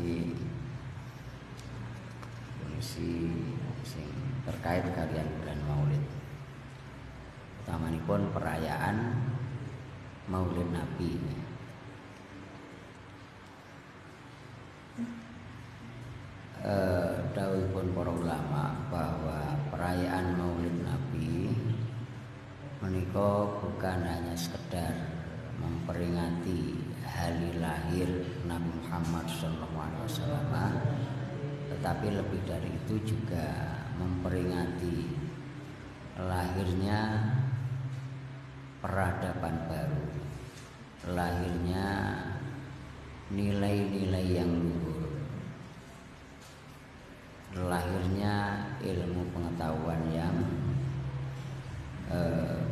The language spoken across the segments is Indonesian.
Iki fungsi sing terkait kalian bulan Maulid. Utamanipun perayaan Maulid Nabi. Dawuhipun para ulama bahwa perayaan Maulid Nabi menika bukan hanya sekedar memperingati hari lahir Nabi Muhammad SAW, tetapi lebih dari itu juga memperingati lahirnya peradaban baru, lahirnya nilai-nilai yang luhur, lahirnya ilmu pengetahuan yang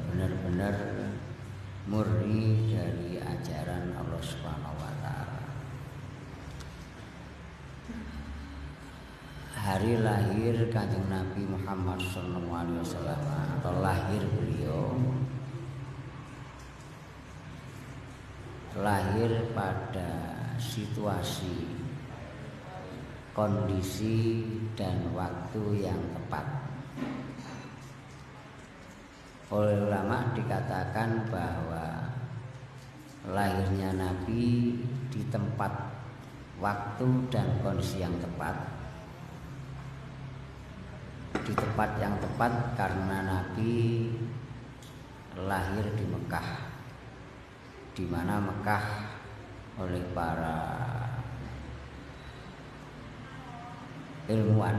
benar-benar murni dari ajaran Allah Subhanahu wa taala. Hari lahir Kanjeng Nabi Muhammad SAW atau lahir beliau lahir pada situasi, kondisi dan waktu yang tepat. Oleh ulama dikatakan bahwa lahirnya Nabi di tempat, waktu dan kondisi yang tepat. Di tempat yang tepat karena Nabi lahir di Mekah, di mana Mekah oleh para ilmuwan,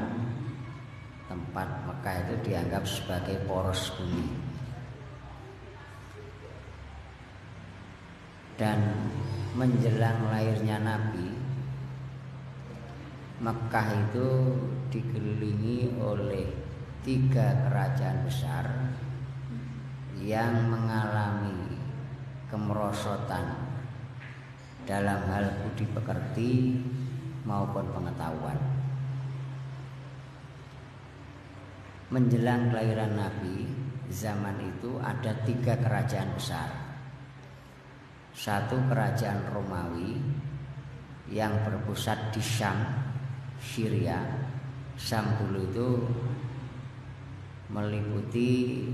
tempat Mekah itu dianggap sebagai poros bumi. Dan menjelang lahirnya Nabi, Mekah itu dikelilingi oleh 3 kerajaan besar yang mengalami kemerosotan dalam hal budi pekerti maupun pengetahuan. Menjelang kelahiran Nabi, zaman itu ada 3 kerajaan besar. Satu kerajaan Romawi yang berpusat di Syam, Syria. Syam dulu itu meliputi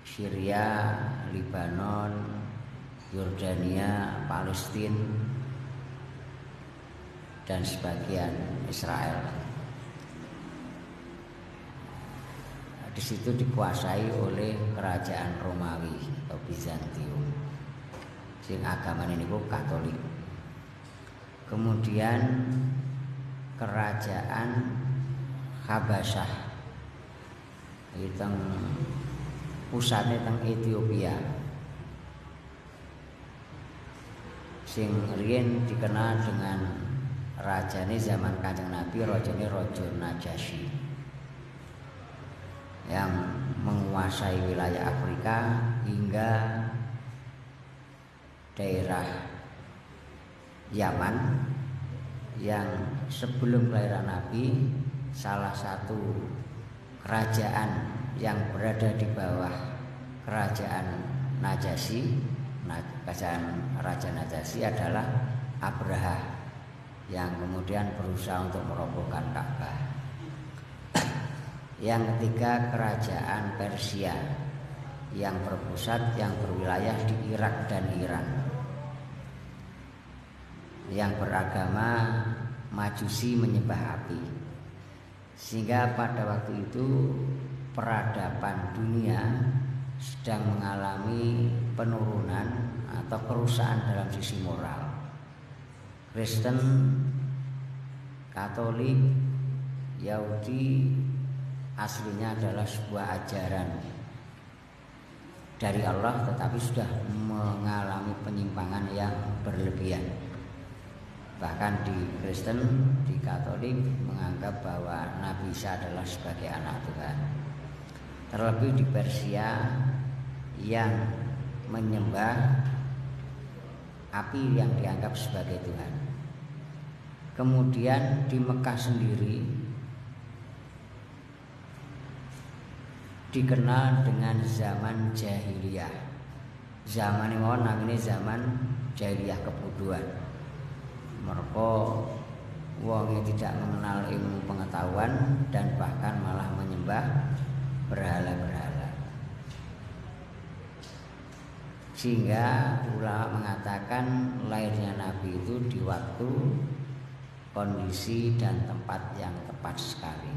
Syria, Lebanon, Yordania, Palestina, dan sebagian Israel. Di situ dikuasai oleh kerajaan Romawi atau Bizantium. Sing agama ini Katolik. Kemudian kerajaan Habasyah, itu pusatnya teng Ethiopia, sing riyen dikenal dengan rajane zaman Kanjeng Nabi, rajane Raja Najasyi, yang menguasai wilayah Afrika hingga daerah Yaman, yang sebelum kelahiran Nabi salah satu kerajaan yang berada di bawah kerajaan Najasyi, kerajaan Raja Najasyi adalah Abraha, yang kemudian berusaha untuk merobohkan Ka'bah. Yang ketiga kerajaan Persia yang berpusat, yang berwilayah di Irak dan Iran, yang beragama Majusi, menyembah api. Sehingga pada waktu itu peradaban dunia sedang mengalami penurunan atau kerusakan dalam sisi moral. Kristen, Katolik, Yahudi aslinya adalah sebuah ajaran dari Allah, tetapi sudah mengalami penyimpangan yang berlebihan. Bahkan di Kristen, di Katolik menganggap bahwa Nabi Isa adalah sebagai anak Tuhan. Terlebih di Persia yang menyembah api yang dianggap sebagai Tuhan. Kemudian di Mekah sendiri dikenal dengan zaman jahiliyah. Zaman ini namanya zaman jahiliyah kebodohan. mereka wong tidak mengenal ilmu pengetahuan dan bahkan malah menyembah berhala-berhala. Sehingga ulama mengatakan lahirnya Nabi itu di waktu, kondisi dan tempat yang tepat sekali.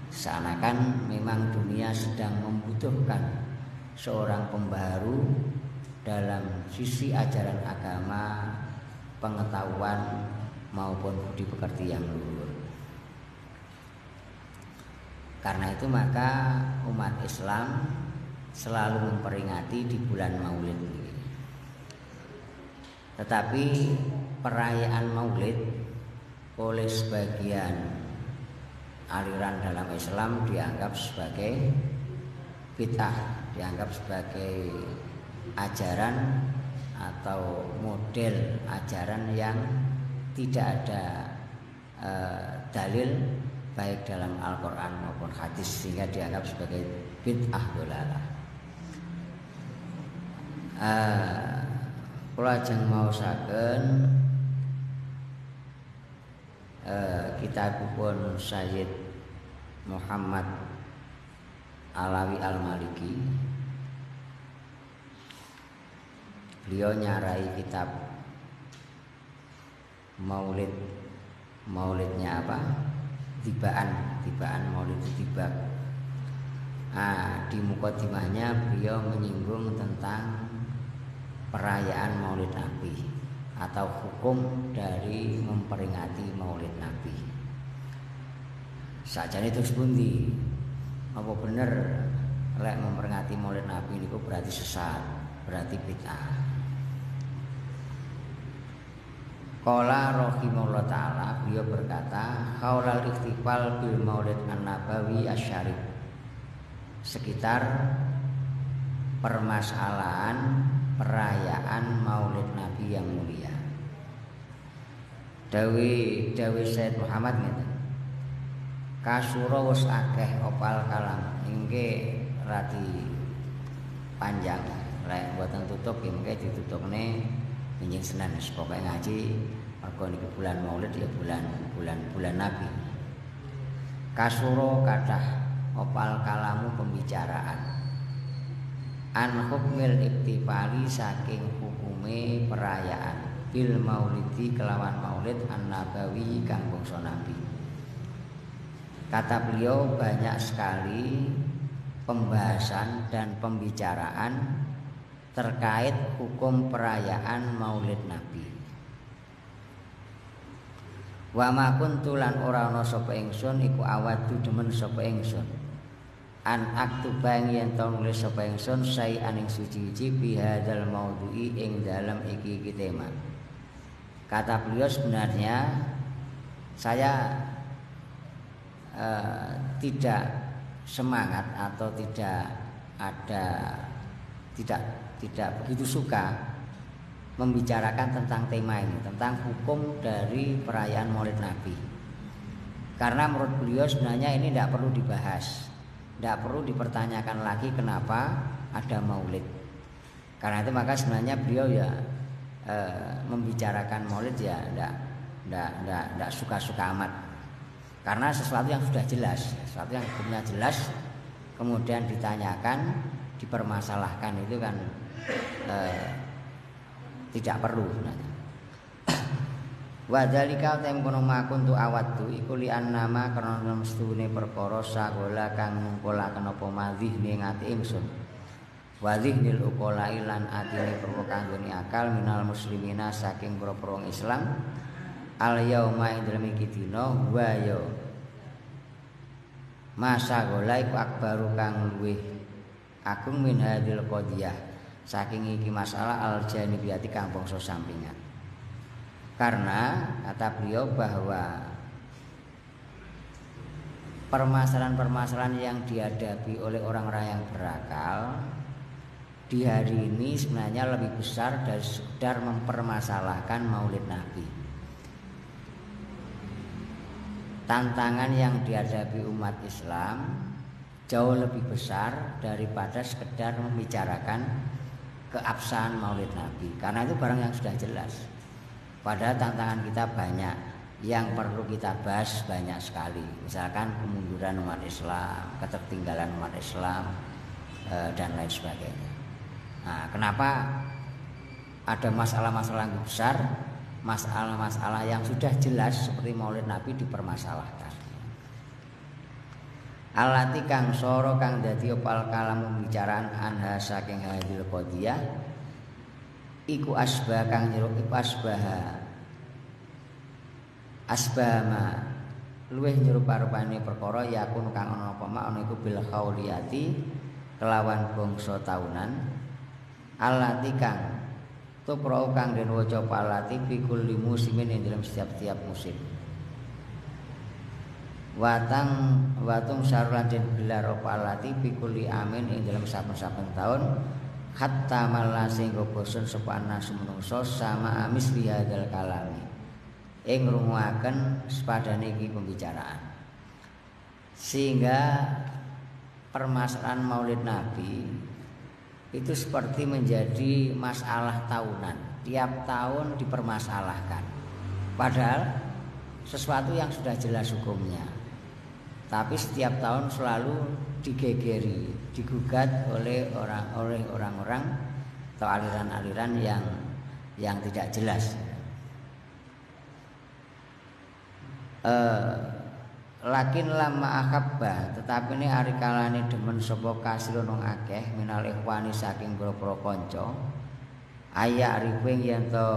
Seakan memang dunia sedang membutuhkan seorang pembaharu dalam sisi ajaran agama, pengetahuan maupun budi pekerti yang luhur. Karena itu maka umat Islam selalu memperingati di bulan Maulid ini. Tetapi perayaan Maulid oleh sebagian aliran dalam Islam dianggap sebagai bid'ah, dianggap sebagai ajaran atau model ajaran yang tidak ada dalil baik dalam Al-Quran maupun hadis, sehingga dianggap sebagai bid'ah dolalah. Kula ajeng maosaken kitabipun Sayyid Muhammad Alawi Al-Maliki. Beliau nyarai kitab Maulidnya apa? Tibaan Maulid Tiba. Di mukadimahnya beliau menyinggung tentang perayaan Maulid Nabi atau hukum dari memperingati Maulid Nabi. Sakjane itu sepundi? Apa bener lek memperingati Maulid Nabi niku berarti sesat, berarti bid'ah? Qala rahimahullah ta'ala, beliau berkata, haulal ikhtifal bil maulid an-nabawi asyarif, sekitar permasalahan perayaan maulid Nabi yang mulia. Dawi Sayyid Muhammad ngeten, kasura wis akeh opal kalam, inggih radi panjang, lek mboten tutup inggih ditutupne Minjing Senin, pokoknya ngaji mergo niki bulan Maulid ya bulan Nabi. Kasuro kadah opal kalamu pembicaraan an hukmil iktifali saking hukume perayaan bil maulidi kelawan maulid an-nabawi kang bangsa Nabi. Kata beliau banyak sekali pembahasan dan pembicaraan terkait hukum perayaan Maulid Nabi. Wa ma kuntu lan ora ana sapa ingsun iku awadu demen sapa ingsun. An aktuba yen to nulis sapa ingsun sai aning suci-suci bi hadzal maudhu'i ing dalam iki tema. Kata beliau sebenarnya saya tidak semangat atau tidak begitu suka membicarakan tentang tema ini, tentang hukum dari perayaan Maulid Nabi. Karena menurut beliau sebenarnya ini tidak perlu dibahas, tidak perlu dipertanyakan lagi kenapa ada Maulid. Karena itu maka sebenarnya beliau ya membicarakan Maulid ya tidak suka-suka amat. Karena sesuatu yang sudah jelas, sesuatu yang hukumnya jelas, kemudian ditanyakan, dipermasalahkan itu kan tidak perlu sebenarnya. Wa dzalika temkono makun tu awatu iku li annama karena mestune perkara sagola kang ngumpulaken apa madhih ning ati ingsun. Wa dhihnil uqala lan atine perkara kanggone akal minal muslimina saking pro-pro Islam al yauma ing dalem iki dina wa ya masa gola iku akbaru kang luwih agung min hadil qadiyah saking iki masalah al-janibiyati kang bangsa sampingan. Karena kata beliau bahwa permasalahan-permasalahan yang dihadapi oleh orang-orang yang berakal di hari ini sebenarnya lebih besar dari sekedar mempermasalahkan Maulid Nabi. Tantangan yang dihadapi umat Islam jauh lebih besar daripada sekedar membicarakan keabsahan Maulid Nabi. Karena itu barang yang sudah jelas. Padahal tantangan kita banyak, yang perlu kita bahas banyak sekali. Misalkan kemunduran umat Islam, ketertinggalan umat Islam, dan lain sebagainya. Nah, kenapa ada masalah-masalah yang besar, masalah-masalah yang sudah jelas seperti Maulid Nabi dipermasalahkan. Alati kang soro kang dadi opal kalam pembicaraan anha saking hadil qadiyah iku asbah kang nyeruk iku asbahama luweh nyerupa-rupane perkara yakun kang ana apa mak ana iku bil khauliyati kelawan bangsa taunan alati kang tuprau kang den waca palati fi kulli musimin ing dalam setiap musim. Watung sarulan den gelar apa alati pikuli amin ing dalam saben-saben tahun hatta malah sehingga bosen sapa anas menungso sama amis bihadal kalami ing ngrungoaken sepadane iki pembicaraan. Sehingga permasalahan Maulid Nabi itu seperti menjadi masalah tahunan, tiap tahun dipermasalahkan. Padahal sesuatu yang sudah jelas hukumnya. Tapi setiap tahun selalu digegeri, digugat oleh orang-orang atau aliran-aliran yang tidak jelas. Lakin lama akhabba, tetapi ini ari kalane demen sapa kasirun wong akeh minal ikhwani saking boro-boro kanca. Aya riping yen to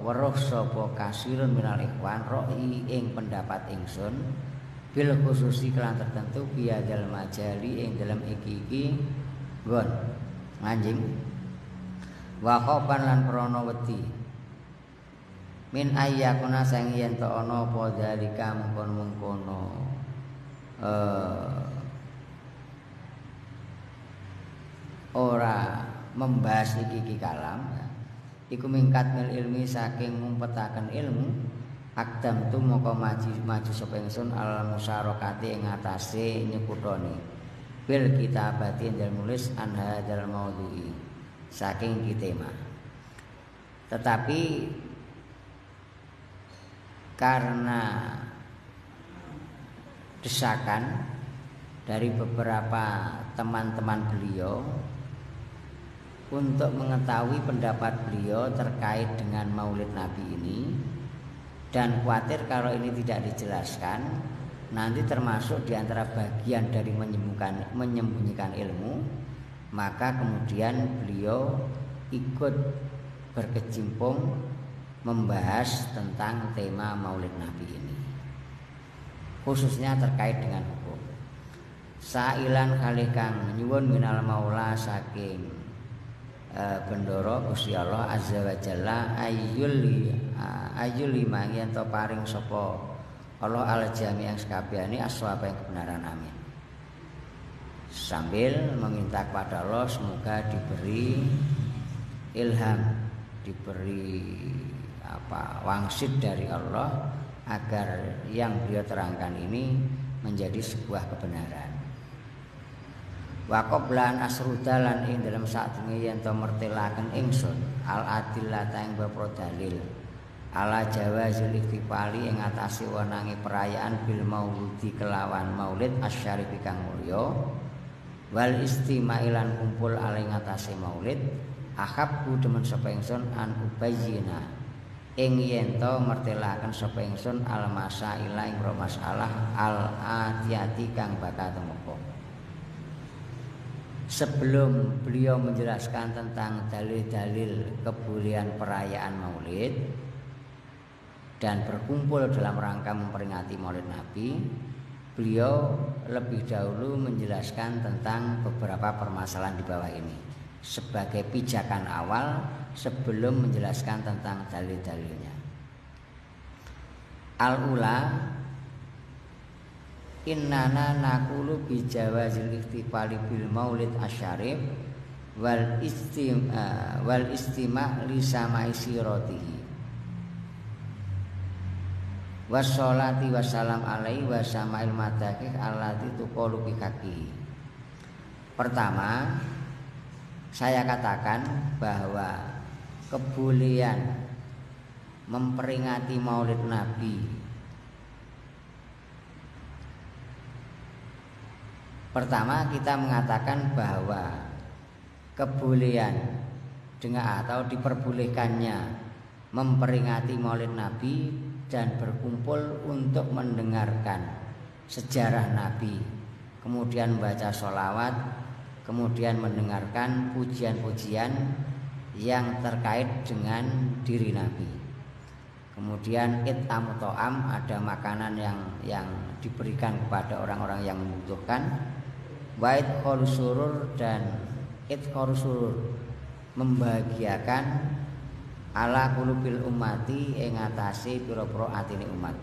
weruh sapa kasirun minal ikhwan roi ing pendapat ingsun. Bil khususi kelan tertentu biadal majali ing dalam iki nggon nganjing wa khoban lan krana wedi min ayyakuna sang yen to ana apa dalika mengkon-mengkono ora membahas iki kalam iku mingkat mil ilmi saking ngumpetaken ilmu akdam tu moko maju sapa ingsun al musyarakati ing atase nyekutoni bil kitabati ndel nulis an hadzal maudhu'i saking kitema. Tetapi karena desakan dari beberapa teman-teman beliau untuk mengetahui pendapat beliau terkait dengan Maulid Nabi ini, dan khawatir kalau ini tidak dijelaskan nanti termasuk diantara bagian dari menyembunyikan ilmu, maka kemudian beliau ikut berkecimpung membahas tentang tema Maulid Nabi ini, khususnya terkait dengan hukum. Sailan kalih kang nyuwun minal maula saking bendoro Gusti Allah azza wa jalla ayyul lima yen to paring sapa Allah al jami yang sekabehane aswaba yang kebenaran, amin. Sambil meminta kepada Allah semoga diberi ilham, diberi wangsit dari Allah agar yang beliau terangkan ini menjadi sebuah kebenaran. Wa qablan asrudalan ing dalam sakdurunge yen to mertelaken ingsun al adillah ing bapa dalil ala jawazil iktifali ing atase wenange perayaan bil mauludi kelawan maulid asyarif kang mulya wal istimailan kumpul ala ing atase maulid ahabbu demen sapa ingsun an ubayyina ing yen to mertelaken sapa ingsun al masaila ing masalah al atiyati kang bakal temeka. Sebelum beliau menjelaskan tentang dalil-dalil kebolehan perayaan Maulid dan berkumpul dalam rangka memperingati Maulid Nabi, beliau lebih dahulu menjelaskan tentang beberapa permasalahan di bawah ini sebagai pijakan awal sebelum menjelaskan tentang dalil-dalilnya. Al-ula innana naqulu bi jawazil ihtifali bil maulid asyarif wal istima' li sama'i siratihi wassalati wassalam alaihi wa sama'il madakih allati tuqalu bi haqqi. Pertama, saya katakan bahwa kebolehan memperingati Maulid Nabi. Pertama, kita mengatakan bahwa kebolehan dengan atau diperbolehkannya memperingati Maulid Nabi dan berkumpul untuk mendengarkan sejarah Nabi, kemudian membaca sholawat, kemudian mendengarkan pujian-pujian yang terkait dengan diri Nabi. Kemudian it'am to'am, ada makanan yang diberikan kepada orang-orang yang membutuhkan. Wa idkhol surur, dan idkhol surur membahagiakan ala qulubil ummati ing atase pira-pira atine umat.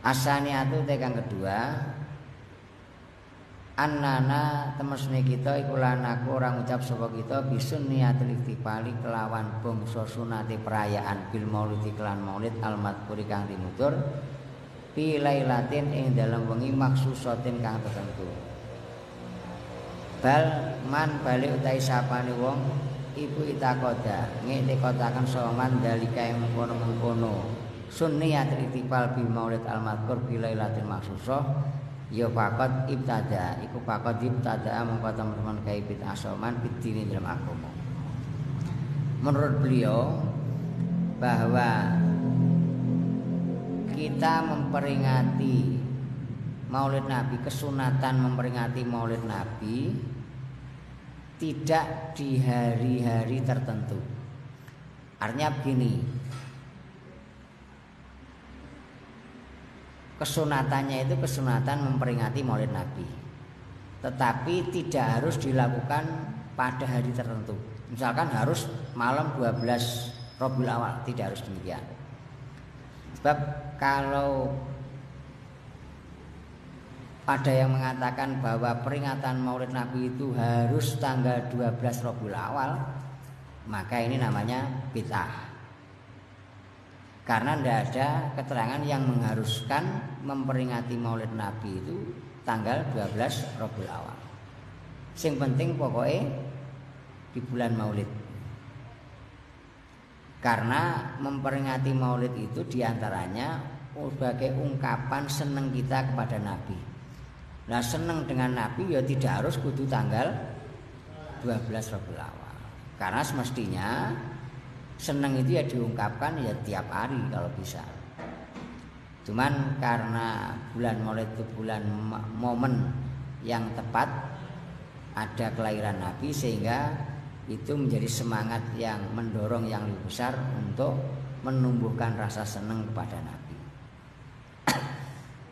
Asaniatu tekan kedua, annana temesne kita iku lan aku ora ngucap sapa kita bisun niatul iktifali kelawan bangsa sunate perayaan bil maulid iklan maulid al-madhkuri kang tinutur fi lailatin ing dalem wengi maksusatin kang tertentu. Bal man balik utai sapane wong iku itakoda ngetekotaken soman dalika ing mengkono-mengkono sunniyatul iktifal bil maulid al-madhkur fi lailatin maksusah ya faqat ibtada, iku faqat ibtada mongko teman-teman gawe bid'ah soman bidini dalam agama. Menurut beliau bahwa kita memperingati Maulid Nabi, kesunatan memperingati Maulid Nabi tidak di hari-hari tertentu. Artinya begini, kesunatannya itu kesunatan memperingati Maulid Nabi, tetapi tidak harus dilakukan pada hari tertentu. Misalkan harus malam 12 Rabiul Awal, tidak harus demikian. Sebab kalau ada yang mengatakan bahwa peringatan Maulid Nabi itu harus tanggal 12 Rabiul Awal, maka ini namanya bid'ah. Karena tidak ada keterangan yang mengharuskan memperingati Maulid Nabi itu tanggal 12 Rabiul Awal. Sing penting pokoknya di bulan Maulid. Karena memperingati Maulid itu diantaranya sebagai ungkapan seneng kita kepada Nabi. Nah, seneng dengan Nabi ya tidak harus kudu tanggal 12 Rabiul Awal. Karena semestinya seneng itu ya diungkapkan ya tiap hari kalau bisa. Cuman karena bulan Maulid itu bulan momen yang tepat ada kelahiran Nabi, sehingga itu menjadi semangat yang mendorong yang lebih besar untuk menumbuhkan rasa senang kepada Nabi.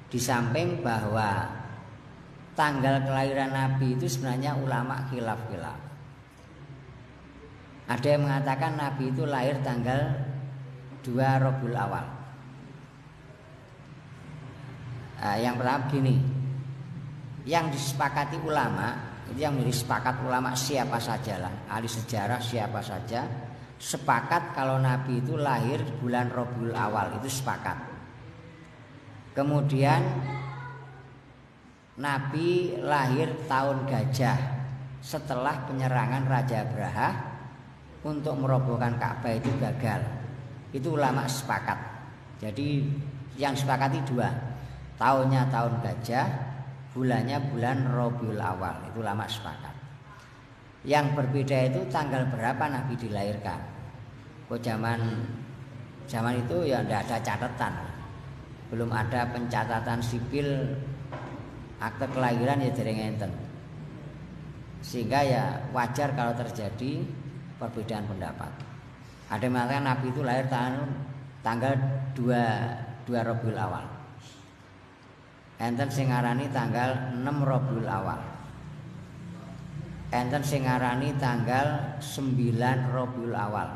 Di samping bahwa tanggal kelahiran Nabi itu sebenarnya ulama khilaf-khilaf. Ada yang mengatakan Nabi itu lahir tanggal 2 Rabiul Awal. Yang pertama begini, yang disepakati ulama, itu yang menjadi sepakat ulama siapa sajalah, ahli sejarah siapa saja, sepakat kalau Nabi itu lahir di bulan Rabiul Awal, itu sepakat. Kemudian Nabi lahir tahun gajah setelah penyerangan Raja Abraha untuk merobohkan Ka'bah itu gagal. Itu ulama sepakat. Jadi yang sepakati dua, tahunnya tahun gajah, bulannya bulan Rabiul Awal, itu ulama sepakat. Yang berbeda itu tanggal berapa Nabi dilahirkan. Kok zaman itu ya tidak ada catatan, belum ada pencatatan sipil, akte kelahiran ya dereng enten. Sehingga ya wajar kalau terjadi perbedaan pendapat. Ada yang mengatakan Nabi itu lahir tanggal 2 Rabiul Awal. Enten sing ngarani tanggal 6 Rabiul Awal. Enten sing ngarani tanggal 9 Rabiul Awal.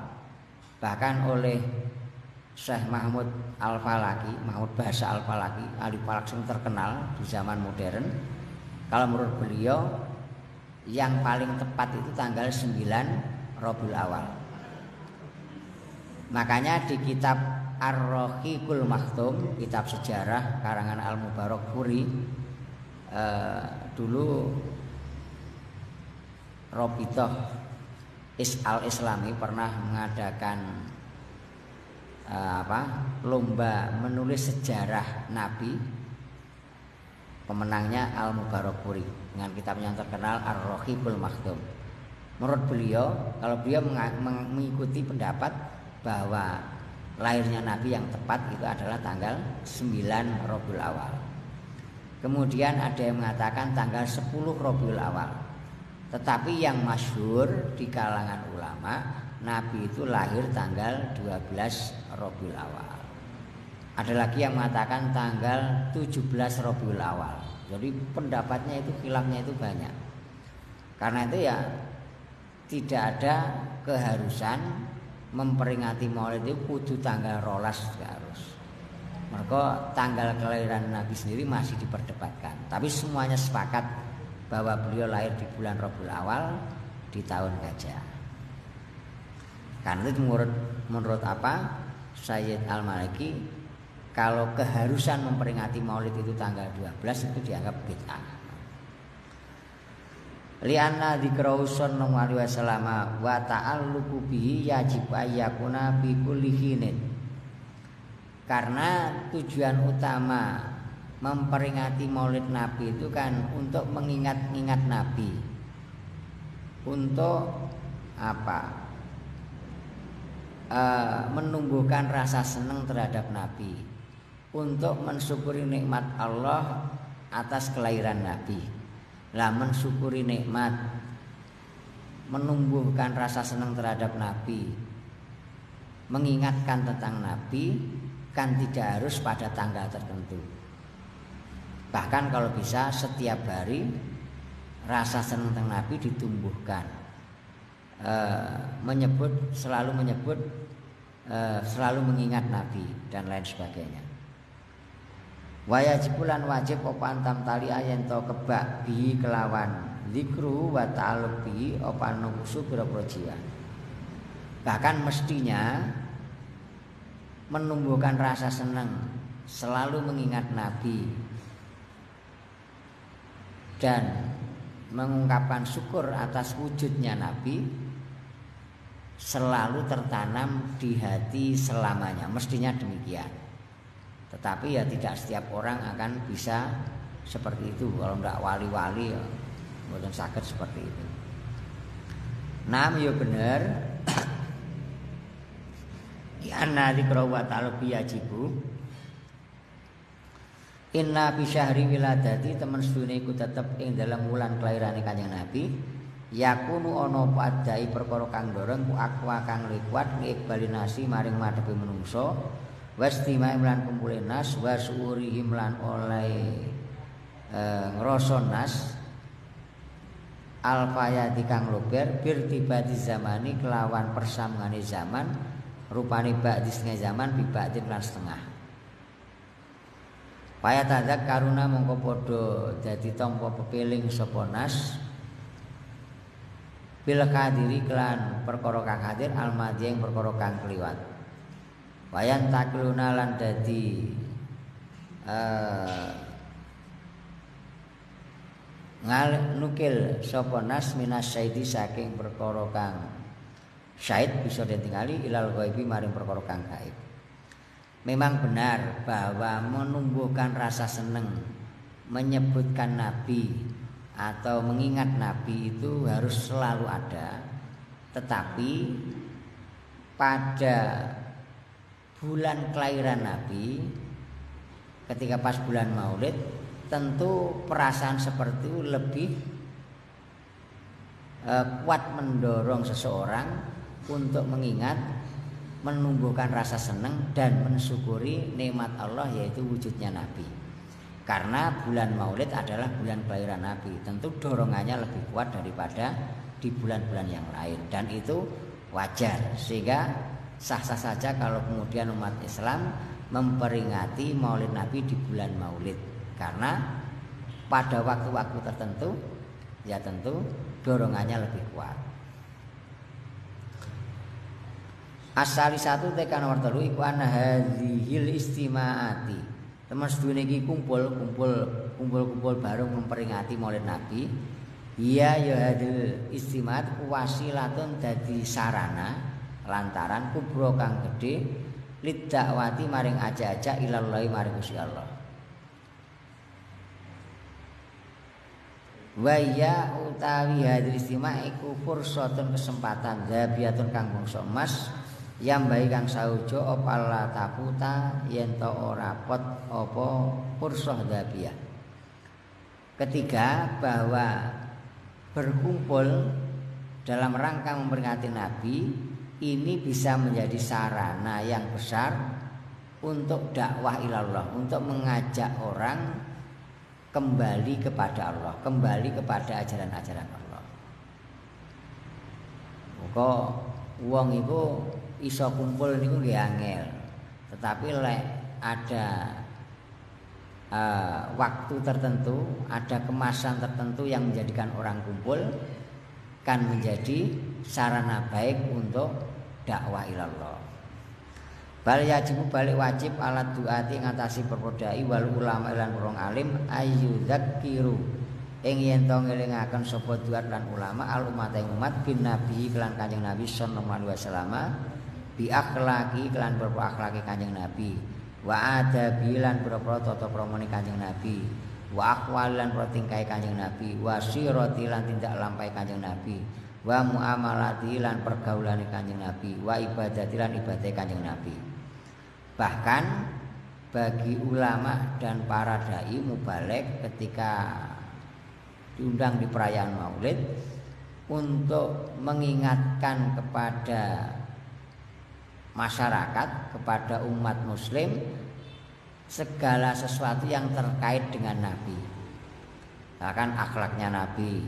Bahkan oleh Syekh Mahmud Al-Falaki, Mahmud Bahasa Al-Falaki, ahli falak yang terkenal di zaman modern. Kalau menurut beliau yang paling tepat itu tanggal 9 Rabiul Awal. Makanya di kitab Ar-Rahiqul Maktum, kitab sejarah karangan Al-Mubarakfuri, dulu Robitoh Al-Islami pernah mengadakan lomba menulis sejarah Nabi. Pemenangnya Al-Mubarakfuri dengan kitabnya yang terkenal Ar-Rohibul Maktum. Menurut beliau, kalau beliau mengikuti pendapat bahwa lahirnya Nabi yang tepat itu adalah tanggal 9 Rabiul Awal. Kemudian ada yang mengatakan tanggal 10 Rabiul Awal. Tetapi yang masyhur di kalangan ulama, Nabi itu lahir tanggal 12 Rabiul Awal. Ada lagi yang mengatakan tanggal 17 Rabiul Awal. Jadi pendapatnya itu khilafnya itu banyak. Karena itu ya tidak ada keharusan memperingati Maulid itu kudu tanggal 12 harus. Maka tanggal kelahiran Nabi sendiri masih diperdebatkan. Tapi semuanya sepakat bahwa beliau lahir di bulan Rabiul Awal di tahun gajah. Karena itu menurut apa? Sayyid Al-Maliki, kalau keharusan memperingati Maulid itu tanggal 12 itu dianggap bid'ah. Lianna dzikrahu sallallahu alaihi wasallam wa ta'alluqu bihi yajib ayyakuna bi kulli hinin. Karena tujuan utama memperingati Maulid Nabi itu kan untuk mengingat-ingat Nabi. Untuk apa? Menumbuhkan rasa senang terhadap Nabi. Untuk mensyukuri nikmat Allah atas kelahiran Nabi. Lah mensyukuri nikmat, menumbuhkan rasa senang terhadap Nabi, mengingatkan tentang Nabi kan tidak harus pada tanggal tertentu. Bahkan kalau bisa setiap hari rasa senang tentang Nabi ditumbuhkan. Selalu mengingat Nabi dan lain sebagainya. Wajibulan wajib apa antam tali ayen to kebak bi kelawan zikru wa ta'alluq bi apa nungsu pira-pira jiwa. Bahkan mestinya menumbuhkan rasa senang, selalu mengingat Nabi dan mengungkapkan syukur atas wujudnya Nabi selalu tertanam di hati selamanya. Mestinya demikian. Tetapi ya tidak setiap orang akan bisa seperti itu. Kalau tidak wali-wali ya mboten saged seperti itu. Nam ya bener. Ya anna dzikra wa ta'ala biyajibu. Inna bi syahri wiladati temen sedune iku tetep ing dalam wulan kelahirane Kanjeng Nabi. Yakunu ana padai perkara kang dorong ku akwa kang liwat ngikbalinasi maring madhepe menungso. Wastima imlan kumpulin nas wasuri imlan oleh ngrasa nas alfayati kang lober birtibati zamani kelawan persambungane zaman rupane ba'di setengah zaman biba'din lan setengah. Paya tadak karuna mongko padha dadi tampa pepeling sapa nas bil kadiri kelan perkara kang hadir almadhi ing perkara kang kliwat. Wayan takluna lan dadi nukil sapa nas minas syaidi saking perkara kang syahid bisa ditingali ilal ghaibi maring perkara kang gaib. Memang benar bahwa menumbuhkan rasa senang menyebutkan Nabi atau mengingat Nabi itu harus selalu ada. Tetapi pada bulan kelahiran Nabi, ketika pas bulan Maulid, tentu perasaan seperti itu lebih kuat mendorong seseorang untuk mengingat, menumbuhkan rasa senang dan mensyukuri nikmat Allah yaitu wujudnya Nabi. Karena bulan Maulid adalah bulan kelahiran Nabi, tentu dorongannya lebih kuat daripada di bulan-bulan yang lain dan itu wajar, sehingga sah-sah saja kalau kemudian umat Islam memperingati Maulid Nabi di bulan Maulid. Karena pada waktu-waktu tertentu ya tentu dorongannya lebih kuat. Asali satu tekan nomor 3 iku ana hadzihil istimaati. Teman sedune iki kumpul bareng memperingati Maulid Nabi. Iya ya hadil istimaat wasilatun dadi sarana lantaran kubro kang gede lidakwati maring aja-aja ilallahi maring Gusti Allah. Wa ya utawi hadil istima iku fursatun kesempatan dzabiyatun kang bangsa emas yang baik kang saujo opala taputa yen to ora pot apa fursah dzabiyah. Ketiga, bahwa berkumpul dalam rangka memperingati Nabi ini bisa menjadi sarana yang besar untuk dakwah ilallah, untuk mengajak orang kembali kepada Allah, kembali kepada ajaran-ajaran Allah. Kok wong iku iso kumpul niku nggih angel. Tetapi lek ada waktu tertentu, ada kemasan tertentu yang menjadikan orang kumpul, kan menjadi sarana baik untuk dakwah ilallah. Bal yajibu balik wajib alat duati ngatasi perpodai wal ulama lan wong alim ayyudzakiru ing yen to ngelingaken sapa duat lan ulama al umat ing umat bin nabi kelan Kanjeng Nabi sallallahu alaihi wasallam bi akhlaki kelan berakhlaki Kanjeng Nabi wa adabi lan propro tata kramane Kanjeng Nabi wa aqwal lan tingkai Kanjeng Nabi wa sirati lan tindak lampahe Kanjeng Nabi wa muamalati lan pergaulane Kanjeng Nabi wa ibadati lan ibadahe Kanjeng Nabi. Bahkan bagi ulama dan para dai mubalek ketika diundang di perayaan Maulid untuk mengingatkan kepada masyarakat, kepada umat muslim segala sesuatu yang terkait dengan Nabi. Bahkan akhlaknya Nabi,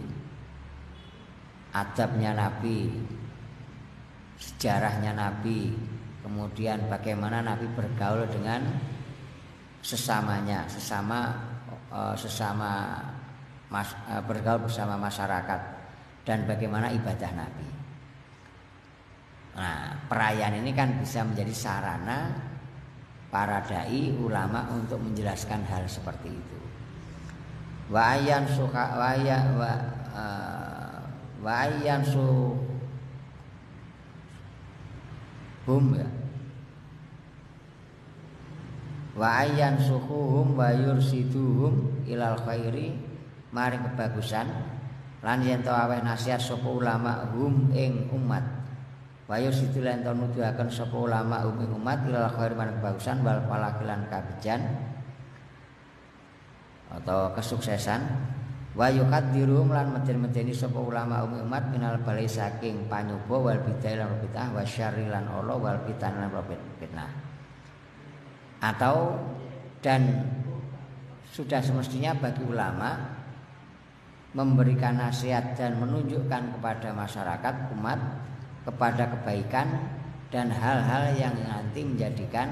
adabnya Nabi, sejarahnya Nabi, kemudian bagaimana Nabi bergaul dengan sesamanya, bergaul bersama masyarakat, dan bagaimana ibadah Nabi. Nah, perayaan ini kan bisa menjadi sarana para dai ulama untuk menjelaskan hal seperti itu. Wa ayyan suha wa ayyan hum ya wa ayyan suhuhum wa yursiduhum ilal khairi maring kebagusan lan yen to aweh nasihat sapa ulama hum ing umat wa yursidu lan to nuduhaken sapa ulama hum ing umat ilal khairi maring kebagusan wal falakilan kabejan atau kesuksesan wa yukadirum lan meden-medeni sapa ulama umat minal balai saking panyoba wal bidah lan bid'ah wa syarri lan Allah wal fitan lan fitnah. Atau dan sudah semestinya bagi ulama memberikan nasihat dan menunjukkan kepada masyarakat umat kepada kebaikan dan hal-hal yang nanti menjadikan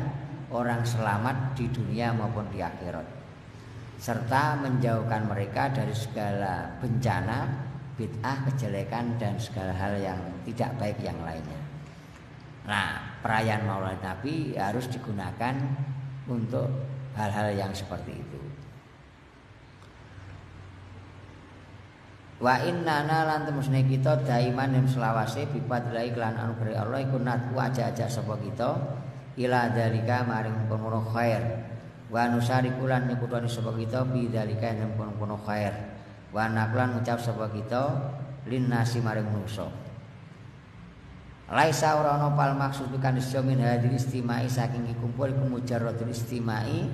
orang selamat di dunia maupun di akhirat, serta menjauhkan mereka dari segala bencana, bid'ah, kejelekan dan segala hal yang tidak baik yang lainnya. Nah, perayaan Maulid Nabi harus digunakan untuk hal-hal yang seperti itu. Wa innana lan temusne kita daiman yang selawase bipadilai kelan anugerah Allah iku natu aja-aja sapa kita ila dalika maring pengurus khair. Wa nusariku lan nyekutani sapa kita bidzalika ing kono khair wa naklan ngucap sapa kita linnasi maring manusa laisa ora ana pal maksud kan min hadir istimai saking kumpul iku mujarradul istimai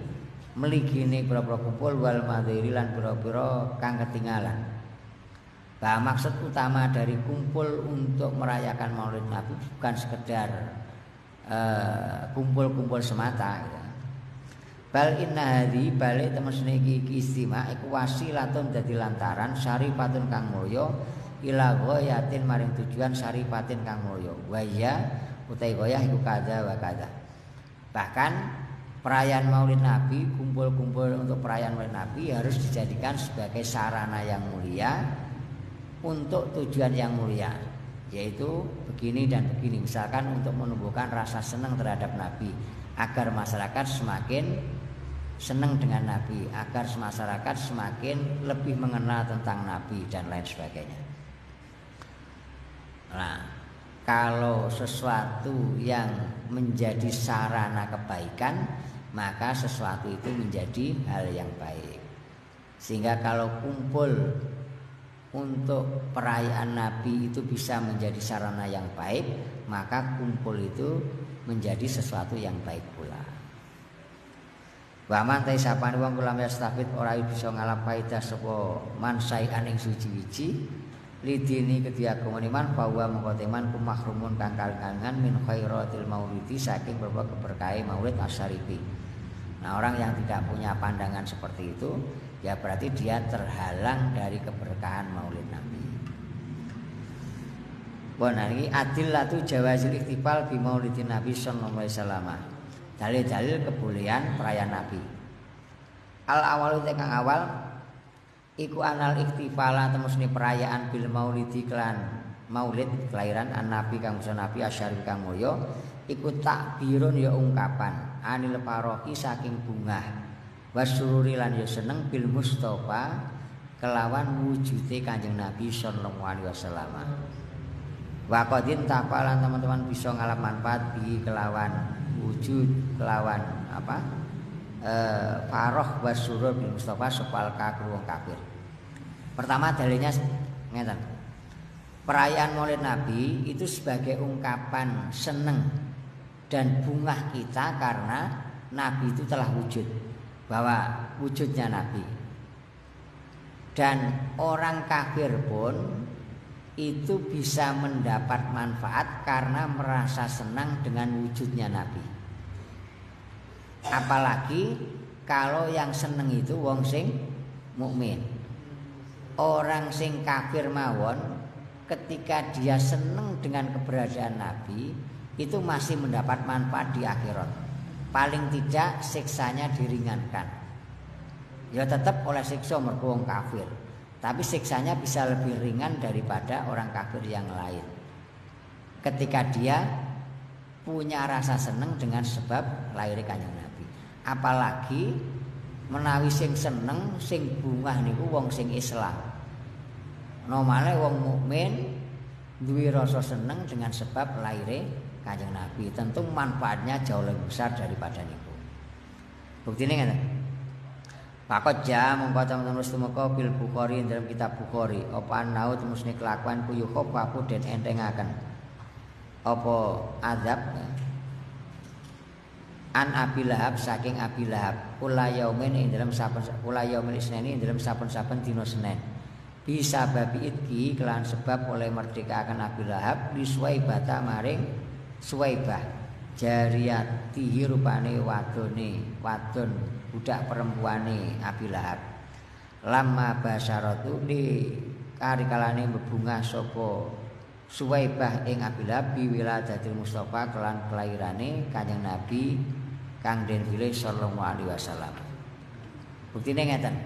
mligine pira-pira kumpul wal madhiri lan pira-pira kang ketinggalan. Bah maksud utama dari kumpul untuk merayakan Maulid Nabi bukan sekedar kumpul-kumpul semata ya. Bal inna hadhi balik temen iki istima iku wasilatun dadi lantaran syarifatun kang mulya ila ghayatin maring tujuan syarifatin kang mulya wa ya utai gayah iku kada wa kada. Bahkan perayaan Maulid Nabi, kumpul-kumpul untuk perayaan Maulid Nabi harus dijadikan sebagai sarana yang mulia untuk tujuan yang mulia, yaitu begini dan begini. Misalkan untuk menumbuhkan rasa senang terhadap Nabi agar masyarakat semakin senang dengan Nabi, agar masyarakat semakin lebih mengenal tentang Nabi dan lain sebagainya. Nah, kalau sesuatu yang menjadi sarana kebaikan, maka sesuatu itu menjadi hal yang baik. Sehingga kalau kumpul untuk perayaan Nabi itu bisa menjadi sarana yang baik, maka kumpul itu menjadi sesuatu yang baik pula. Wa man ta sapane wong kula yastafid ora bisa ngalap faedah sapa man saean ing suci-wici lidini kedhi agama iman bahwa mengko teman ku mahrumun kang kalangan min khairatil maulidi saking berbuat keberkahe maulid asyarifi. Nah, orang yang tidak punya pandangan seperti itu, ya berarti dia terhalang dari keberkahan maulid Nabi. Nah, ini adillatu jawazil iktifal bi maulidin Nabi sallallahu alaihi wasallam. Dalil-dalil kebolehan perayaan Nabi. Al awalu kang awal iku anal iktifala temusne perayaan bil maulidi klan maulid kelahiran an Nabi kang musa Nabi asyarif kang mulya iku takbirun ya ungkapan anil paroki saking bungah wasururi lan ya seneng bil Mustafa kelawan wujude Kanjeng Nabi sallallahu alaihi wasallam. Wa qadin tapalan teman-teman bisa ngalap manfaat bi kelawan wujud kelawan apa paroh wasurur bil Mustafa supal kafir wong kafir. Pertama dalilnya ngeten. Perayaan Maulid Nabi itu sebagai ungkapan seneng dan bungah kita karena Nabi itu telah wujud, bahwa wujudnya Nabi. Dan orang kafir pun itu bisa mendapat manfaat karena merasa senang dengan wujudnya Nabi. Apalagi kalau yang seneng itu wong sing mukmin. Orang sing kafir mawon ketika dia seneng dengan keberadaan Nabi itu masih mendapat manfaat di akhirat. Paling tidak siksanya diringankan. Ya tetap oleh siksa mergo wong kafir, tapi siksanya bisa lebih ringan daripada orang kafir yang lain. Ketika dia punya rasa seneng dengan sebab lahir Kanjeng Nabi. Apalagi menawi sing seneng sing bungah niku wong sing Islam. Normale wong mukmin duwe rasa seneng dengan sebab lahir Kanjeng Nabi. Tentu manfaatnya jauh lebih besar daripada niku. Buktine ngene. Pakot jam mongko teman-teman tumeka bil Bukhari dalam kitab Bukhari apa nau temusne kelakuan ku yukhop aku den entengaken apa azab an Abi Lahab saking Abi Lahab kula yaumin ing dalam saben kula yaumin isneni ing dalam saben-saben dina Senin bisa babi itki kelan sebab oleh merdeka akan Abi Lahab li Suwaibah maring Suwaibah jariyati rupane wadon budak perempuane Abi Lahab lama basyaratu di karikalane bebungah sapa Suwaibah ing Abi Lahab bi wiladatil Mustafa kelan kelahirane Kanjeng Nabi kang den pilih sallallahu alaihi wasallam. Buktine ngeten.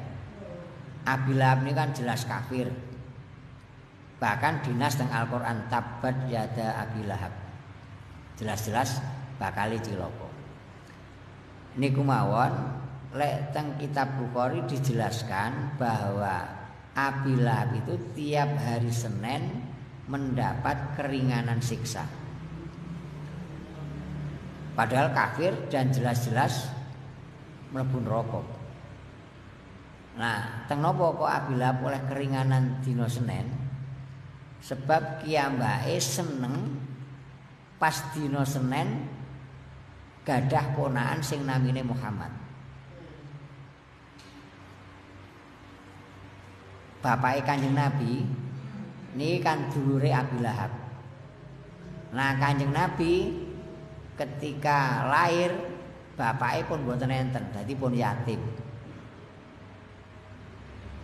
Abi Lahab ini kan jelas kafir. Bahkan dinas teng Al-Qur'an tabat yada Abi Lahab. Jelas-jelas bakal cilaka. Niku mawon lek teng kitab Bukhari dijelaskan bahwa Abi Lahab itu tiap hari Senin mendapat keringanan siksa. Padahal kafir dan jelas-jelas mlebu neraka. Nah, teng napa kok Abi Lahab oleh keringanan dina Senin? Sebab kiyambake seneng pas dina Senin gadah ponakan sing namine Muhammad. Bapake Kanjeng Nabi niki kan dulure Abi Lahab. Nah, Kanjeng Nabi ketika lahir bapake pun mboten enten, dadi pun yatim.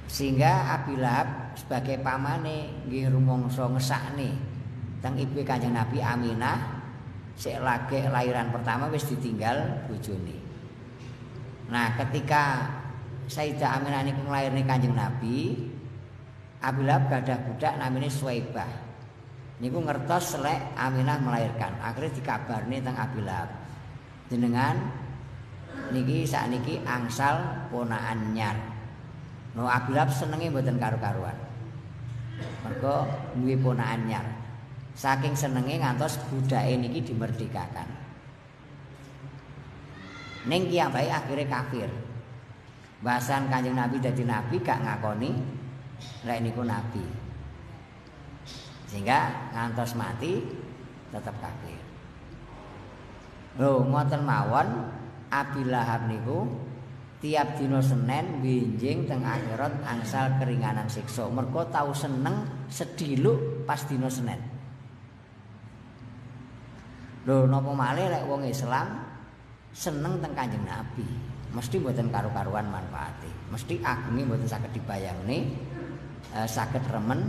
Sehingga Abi Lahab sebagai pamane nggih rumangsa ngesakne teng ibu Kanjeng Nabi Aminah sik lagi lahiran pertama wis ditinggal bojone. Nah, ketika Sayyidah Aminah niku nglairne Kanjeng Nabi, Abi Lahab gadah budak namanya Suwaibah. Niku ngertos selek Aminah melahirkan. Akhirnya dikabarne teng Abi Lahab. Jenengan niki sakniki angsal ponakan nyar. No Abi Lahab senenge mboten karo-karuan. Mergo duwe ponakan nyar. Saking senenge ngantos budake niki dimerdekakan. Ning kiambae akhire kafir. Bahasan Kanjeng Nabi dadi nabi gak ngakoni lek niku nabi. Sehingga ngantos mati tetap kafir. Lho ngoten mawon Abi Lahab niku tiap dina Senin benjing teng akhirat angsal keringanan siksa. Mergo tau seneng sediluk pas dina Senin. Lho napa malih lek wong Islam seneng teng Kanjeng Nabi, mesti mboten karu-karuan manfaate. Mesti agunge mboten saged dibayangne, saged remen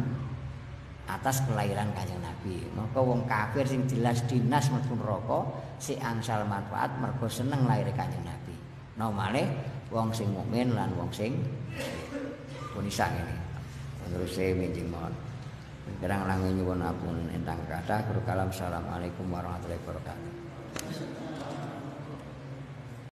atas kelahiran Kanjeng Nabi. Maka wong kafir sing jelas dinas mlebu neraka si angsal manfaat mergo seneng lahir Kanjeng Nabi. Nah malih wong sing mukmin lan wong sing punisa ngene. Terus menjing mawon. Derang langi nyuwun ampun entang kathah. Assalamualaikum warahmatullahi wabarakatuh.